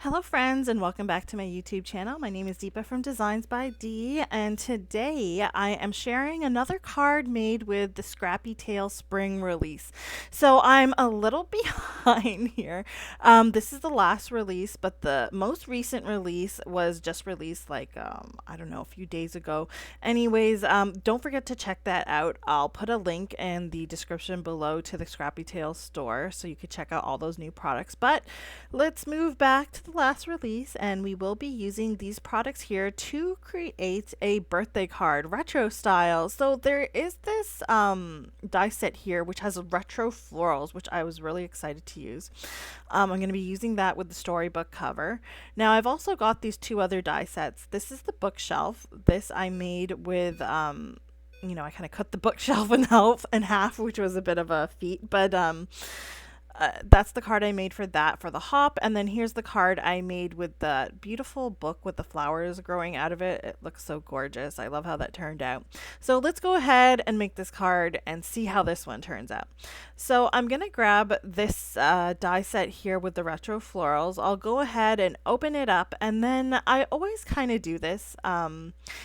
Hello friends and welcome back to my YouTube channel. My name is Deepa from DeeZinesByD and today I am sharing another card made with the Scrappy Tails spring release. So I'm a little behind here. This is the last release, but the most recent release was just released I don't know, a few days ago. Anyways, don't forget to check that out. I'll put a link in the description below to the Scrappy Tails store so you could check out all those new products. But let's move back to the last release, and we will be using these products here to create a birthday card retro style. So there is this die set here which has Retro Florals, which I was really excited to use. I'm going to be using that with the storybook cover. Now I've also got these two other die sets. This is the bookshelf. This I made with I kind of cut the bookshelf in half, which was a bit of a feat, but that's the card I made for that, for the hop. And then here's the card I made with the beautiful book with the flowers growing out of it. It looks so gorgeous. I love how that turned out. So let's go ahead and make this card and see how this one turns out. So I'm going to grab this die set here with the Retro Florals. I'll go ahead and open it up, and then I always kind of do this.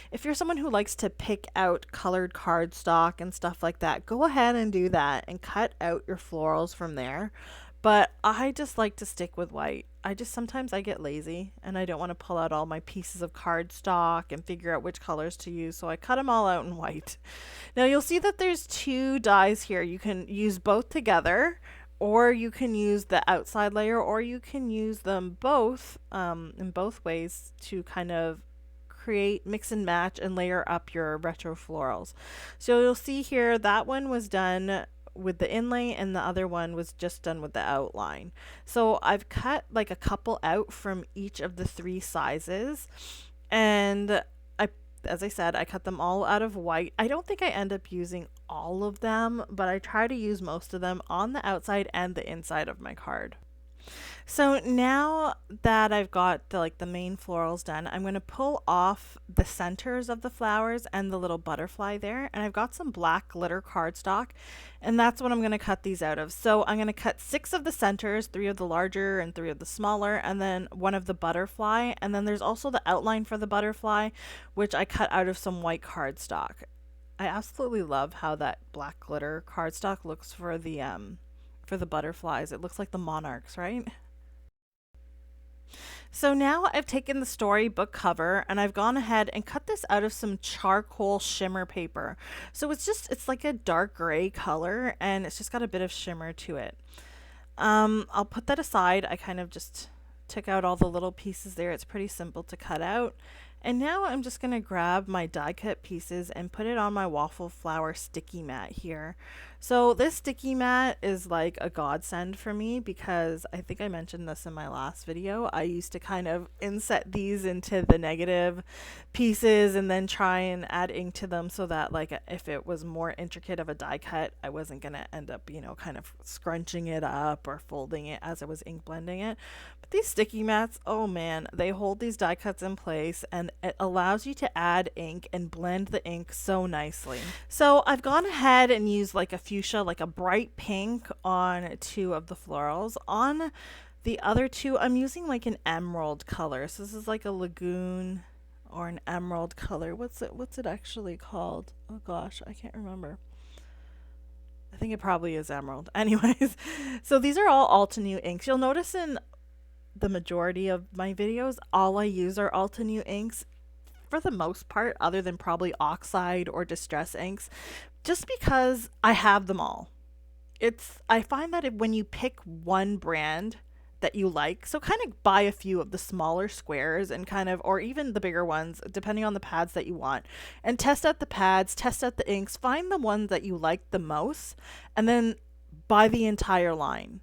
If you're someone who likes to pick out colored cardstock and stuff like that, go ahead and do that and cut out your florals from there. But I just like to stick with white. Sometimes I get lazy and I don't want to pull out all my pieces of cardstock and figure out which colors to use, so I cut them all out in white. Now you'll see that there's two dies here. You can use both together, or you can use the outside layer, or you can use them both in both ways to kind of create, mix and match, and layer up your retro florals. So you'll see here that one was done with the inlay and the other one was just done with the outline. So I've cut like a couple out from each of the three sizes, and as I said, I cut them all out of white. I don't think I end up using all of them, but I try to use most of them on the outside and the inside of my card. So now that I've got the main florals done, I'm going to pull off the centers of the flowers and the little butterfly there. And I've got some black glitter cardstock, and that's what I'm going to cut these out of. So I'm going to cut 6 of the centers, 3 of the larger and 3 of the smaller, and then 1 of the butterfly. And then there's also the outline for the butterfly, which I cut out of some white cardstock. I absolutely love how that black glitter cardstock looks for the butterflies. It looks like the monarchs, right? So now I've taken the storybook cover and I've gone ahead and cut this out of some charcoal shimmer paper. So it's like a dark gray color, and it's just got a bit of shimmer to it. I'll put that aside. I kind of just took out all the little pieces there. It's pretty simple to cut out. And now I'm just going to grab my die cut pieces and put it on my waffle flower sticky mat here. So this sticky mat is like a godsend for me because I think I mentioned this in my last video. I used to kind of inset these into the negative pieces and then try and add ink to them so that if it was more intricate of a die cut, I wasn't going to end up, kind of scrunching it up or folding it as I was ink blending it. But these sticky mats, oh man, they hold these die cuts in place, and it allows you to add ink and blend the ink so nicely. So I've gone ahead and used like a fuchsia, like a bright pink on 2 of the florals. On the other 2, I'm using like an emerald color. So this is like a lagoon or an emerald color. What's it actually called? Oh gosh, I can't remember. I think it probably is emerald. Anyways, so these are all Altenew inks. You'll notice in the majority of my videos, all I use are Altenew inks for the most part, other than probably oxide or distress inks, just because I have them all. I find that when you pick one brand that you like, so kind of buy a few of the smaller squares and or even the bigger ones, depending on the pads that you want, and test out the pads, test out the inks, find the ones that you like the most, and then buy the entire line.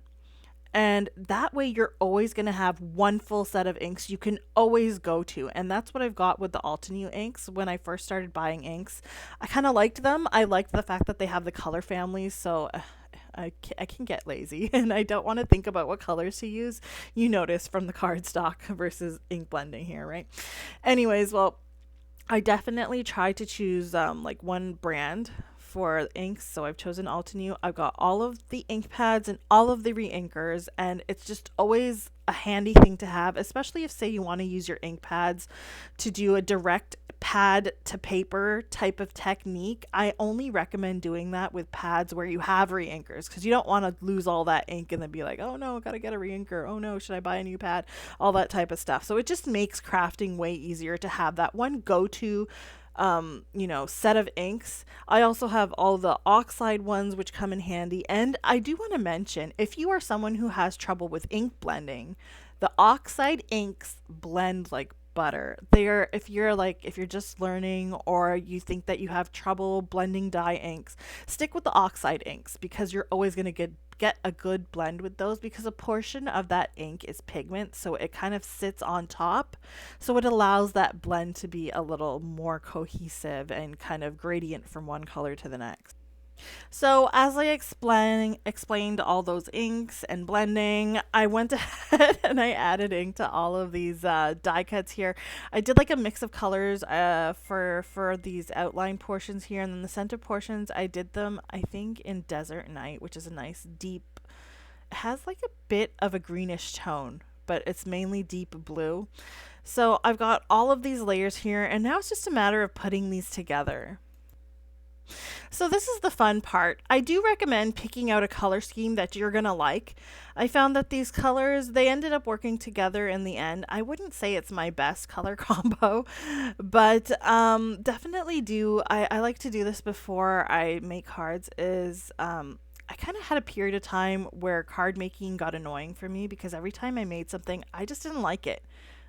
And that way you're always going to have one full set of inks you can always go to. And that's what I've got with the Altenew inks. When I first started buying inks, I kind of liked them. I liked the fact that they have the color families. So I can get lazy and I don't want to think about what colors to use. You notice from the cardstock versus ink blending here, right? Anyways, well, I definitely try to choose like one brand for inks, so I've chosen Altenew. I've got all of the ink pads and all of the re-inkers, and it's just always a handy thing to have, especially if, say, you want to use your ink pads to do a direct pad to paper type of technique. I only recommend doing that with pads where you have reinkers, because you don't want to lose all that ink and then be like, oh no, gotta get a reinker. Oh no, should I buy a new pad? All that type of stuff. So it just makes crafting way easier to have that one go-to set of inks. I also have all the oxide ones, which come in handy. And I do want to mention, if you are someone who has trouble with ink blending, the oxide inks blend like butter. They're, if you're just learning, or you think that you have trouble blending dye inks, stick with the oxide inks, because you're always going to get a good blend with those, because a portion of that ink is pigment, so it kind of sits on top, so it allows that blend to be a little more cohesive and kind of gradient from one color to the next. So as I explained all those inks and blending, I went ahead and I added ink to all of these die cuts here. I did like a mix of colors for these outline portions here, and then the center portions I did them, I think, in Desert Night, which is a nice deep, it has like a bit of a greenish tone, but it's mainly deep blue. So I've got all of these layers here, and now it's just a matter of putting these together. So this is the fun part. I do recommend picking out a color scheme that you're going to like. I found that these colors, they ended up working together in the end. I wouldn't say it's my best color combo, but definitely do. I like to do this before I make cards, is I kind of had a period of time where card making got annoying for me, because every time I made something, I just didn't like it.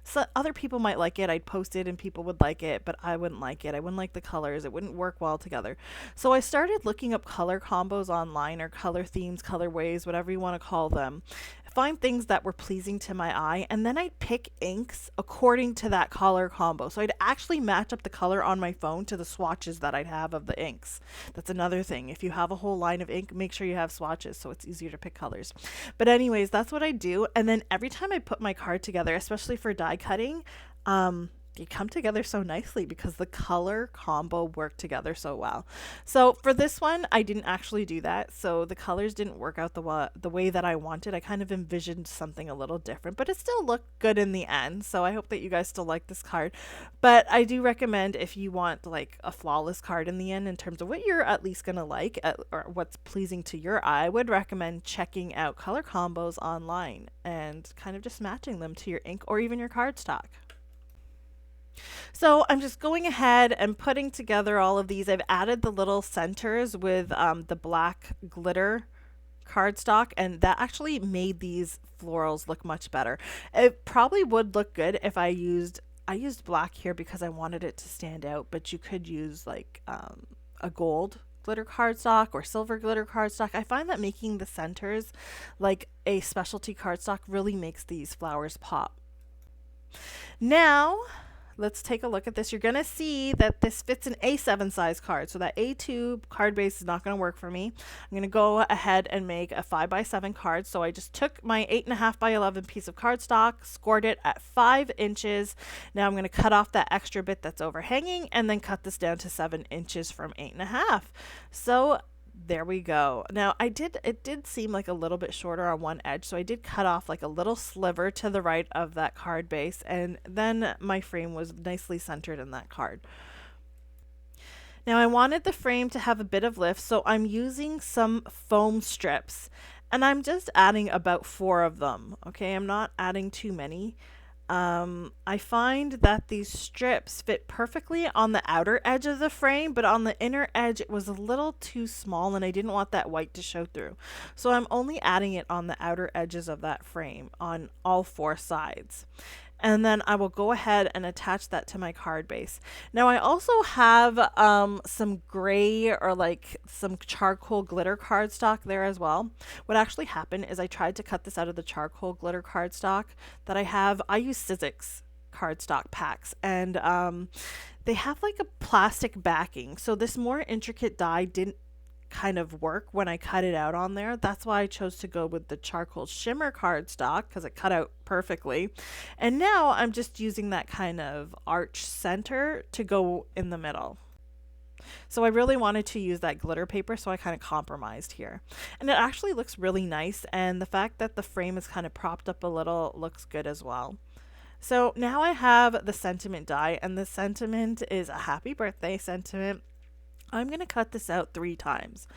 So other people might like it. I'd post it and people would like it, but I wouldn't like it. I wouldn't like the colors. It wouldn't work well together. So I started looking up color combos online, or color themes, colorways, whatever you want to call them. Find things that were pleasing to my eye, and then I'd pick inks according to that color combo. So I'd actually match up the color on my phone to the swatches that I'd have of the inks. That's another thing. If you have a whole line of ink, make sure you have swatches so it's easier to pick colors. But anyways, that's what I do. And then every time I put my card together, especially for die cutting, they come together so nicely because the color combo worked together so well. So for this one, I didn't actually do that. So the colors didn't work out the way that I wanted. I kind of envisioned something a little different, but it still looked good in the end. So I hope that you guys still like this card. But I do recommend, if you want like a flawless card in the end in terms of what you're at least going to like, or what's pleasing to your eye, I would recommend checking out color combos online and kind of just matching them to your ink or even your cardstock. So I'm just going ahead and putting together all of these. I've added the little centers with the black glitter cardstock, and that actually made these florals look much better. It probably would look good if I used black here because I wanted it to stand out, but you could use like a gold glitter cardstock or silver glitter cardstock. I find that making the centers like a specialty cardstock really makes these flowers pop. Now let's take a look at this. You're going to see that this fits an A7 size card. So that A2 card base is not going to work for me. I'm going to go ahead and make a 5x7 card. So I just took my 8.5x11 piece of cardstock, scored it at 5 inches. Now I'm going to cut off that extra bit that's overhanging and then cut this down to 7 inches from 8.5. So there we go. Now it did seem like a little bit shorter on one edge, so I did cut off like a little sliver to the right of that card base, and then my frame was nicely centered in that card. Now I wanted the frame to have a bit of lift, so I'm using some foam strips, and I'm just adding about 4 of them. Okay, I'm not adding too many. I find that these strips fit perfectly on the outer edge of the frame, but on the inner edge it was a little too small and I didn't want that white to show through. So I'm only adding it on the outer edges of that frame on all 4 sides. And then I will go ahead and attach that to my card base. Now I also have some gray or like some charcoal glitter cardstock there as well. What actually happened is I tried to cut this out of the charcoal glitter cardstock that I have. I use Sizzix cardstock packs, and they have like a plastic backing. So this more intricate die didn't kind of work when I cut it out on there. That's why I chose to go with the charcoal shimmer cardstock, because it cut out perfectly. And now I'm just using that kind of arch center to go in the middle. So I really wanted to use that glitter paper, so I kind of compromised here. And it actually looks really nice, and the fact that the frame is kind of propped up a little looks good as well. So now I have the sentiment die, and the sentiment is a happy birthday sentiment. I'm going to cut this out 3 times.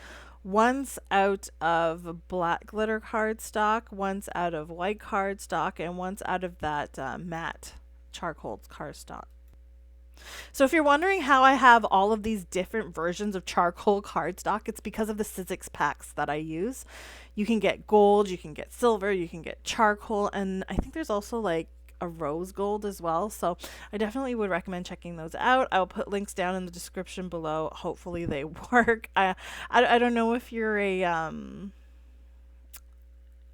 Once out of black glitter cardstock, once out of white cardstock, and once out of that matte charcoal cardstock. So if you're wondering how I have all of these different versions of charcoal cardstock, it's because of the Sizzix packs that I use. You can get gold, you can get silver, you can get charcoal, and I think there's also like a rose gold as well. So I definitely would recommend checking those out. I'll put links down in the description below. Hopefully they work. I don't know if you're a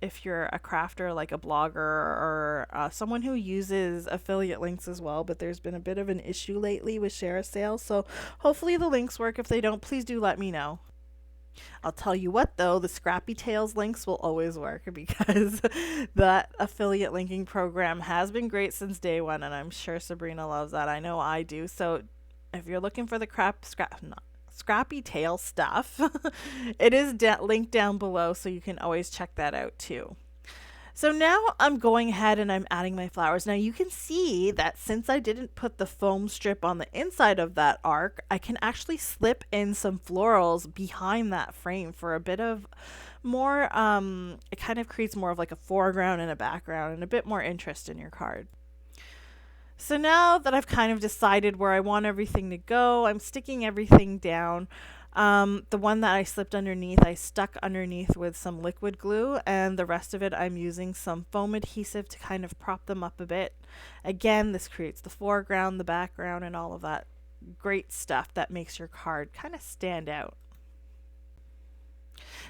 crafter, like a blogger, or someone who uses affiliate links as well, but there's been a bit of an issue lately with share sales, so hopefully the links work. If they don't, please do let me know. I'll tell you what though, the Scrappy Tails links will always work because that affiliate linking program has been great since day one, and I'm sure Sabrina loves that. I know I do. So if you're looking for the Scrappy Tail stuff, it is linked down below, so you can always check that out too. So now I'm going ahead and I'm adding my flowers. Now you can see that since I didn't put the foam strip on the inside of that arc, I can actually slip in some florals behind that frame for a bit of more, it kind of creates more of like a foreground and a background and a bit more interest in your card. So now that I've kind of decided where I want everything to go, I'm sticking everything down. The one that I slipped underneath, I stuck underneath with some liquid glue, and the rest of it I'm using some foam adhesive to kind of prop them up a bit. Again, this creates the foreground, the background, and all of that great stuff that makes your card kind of stand out.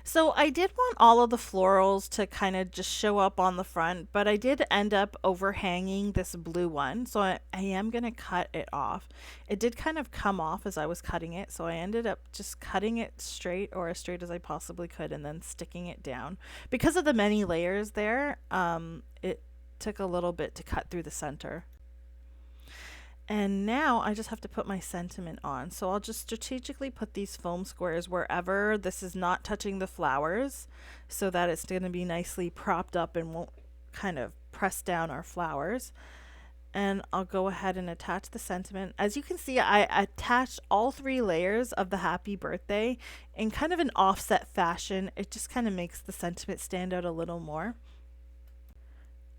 So I did want all of the florals to kind of just show up on the front, but I did end up overhanging this blue one, so I am going to cut it off. It did kind of come off as I was cutting it, so I ended up just cutting it straight, or as straight as I possibly could, and then sticking it down. Because of the many layers there, it took a little bit to cut through the center. And now I just have to put my sentiment on. So I'll just strategically put these foam squares wherever this is not touching the flowers, so that it's going to be nicely propped up and won't kind of press down our flowers. And I'll go ahead and attach the sentiment. As you can see, I attached all 3 layers of the happy birthday in kind of an offset fashion. It just kind of makes the sentiment stand out a little more.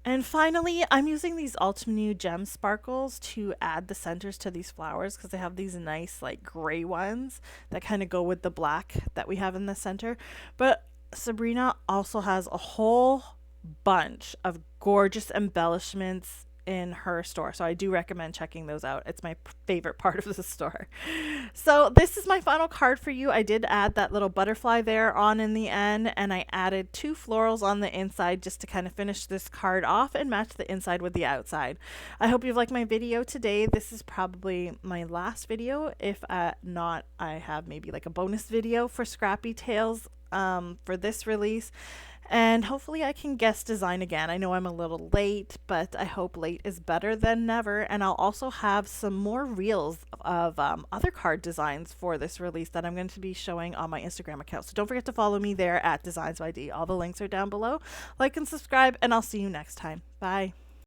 And finally, I'm using these Ultimate Gem Sparkles to add the centers to these flowers, because they have these nice like gray ones that kind of go with the black that we have in the center. But Sabrina also has a whole bunch of gorgeous embellishments in her store, so I do recommend checking those out. It's my favorite part of the store. So this is my final card for you. I did add that little butterfly there on in the end, and I added 2 florals on the inside just to kind of finish this card off and match the inside with the outside. I hope you've liked my video today. This is probably my last video. If not, I have maybe like a bonus video for Scrappy Tails for this release. And hopefully I can guest design again. I know I'm a little late, but I hope late is better than never. And I'll also have some more reels of other card designs for this release that I'm going to be showing on my Instagram account. So don't forget to follow me there at DeeZinesByD. All the links are down below. Like and subscribe, and I'll see you next time. Bye.